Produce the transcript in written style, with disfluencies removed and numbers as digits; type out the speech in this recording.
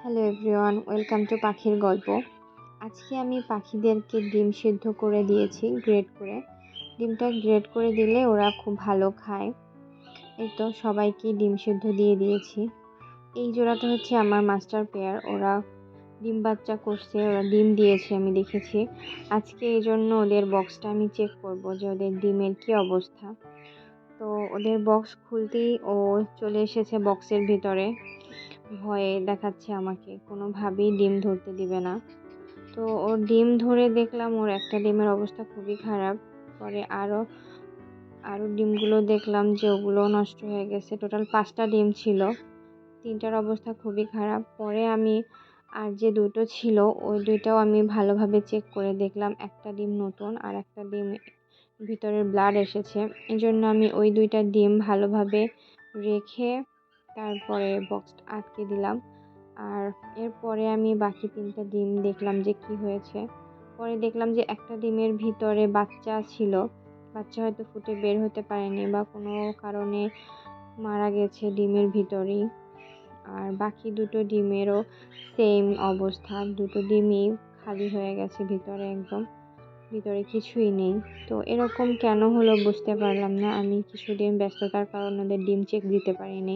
Hello everyone, welcome to পাখির গল্প। আজকে আমি পাখিদেরকে ডিম সিদ্ধ করে দিয়েছি গ্রেট করে। ডিমটা গ্রেট করে দিলে ওরা খুব ভালো খায়। এই তো সবাইকে ডিম সিদ্ধ দিয়ে দিয়েছি। এই জোড়াটা হচ্ছে আমার মাস্টার পেয়ার। ওরা ডিম বাচ্চা করছে, ওরা ডিম দিয়েছে, আমি দেখেছি। আজকে এই জন্য ওদের বক্সটা আমি চেক করব যে ওদের ডিমের কি অবস্থা। তো ওদের বক্স খুলতেই ও চলে এসেছে বক্সের ভিতরে, ভয়ে দেখাচ্ছে আমাকে, কোনোভাবেই ডিম ধরতে দিবে না। তো ওর ডিম ধরে দেখলাম ওর একটা ডিমের অবস্থা খুবই খারাপ। পরে আরও আরও ডিমগুলো দেখলাম যে ওগুলো নষ্ট হয়ে গেছে। টোটাল 5টা ডিম ছিল, 3টার অবস্থা খুবই খারাপ। পরে আমি আর যে দুটো ছিল ওই দুইটাও আমি ভালোভাবে চেক করে দেখলাম একটা ডিম নতুন আর একটা ডিম ভিতরের ব্লাড এসেছে। এই জন্য আমি ওই দুইটা ডিম ভালোভাবে রেখে তারপরে বক্সটা আটকে দিলাম। আর এরপরে আমি বাকি 3টা ডিম দেখলাম যে কি হয়েছে। পরে দেখলাম যে একটা ডিমের ভিতরে বাচ্চা ছিল, বাচ্চা হয়তো ফুটে বের হতে পারেনি বা কোনো কারণে মারা গেছে ডিমের ভিতরেই। আর বাকি দুটো ডিমেরও সেম অবস্থা, দুটো ডিমই খালি হয়ে গেছে ভিতরে, একদম ভিতরে কিছুই নেই। তো এরকম কেন হলো বুঝতে পারলাম না। আমি কিছুদিন ব্যস্ততার কারণে ওদের ডিম চেক দিতে পারিনি।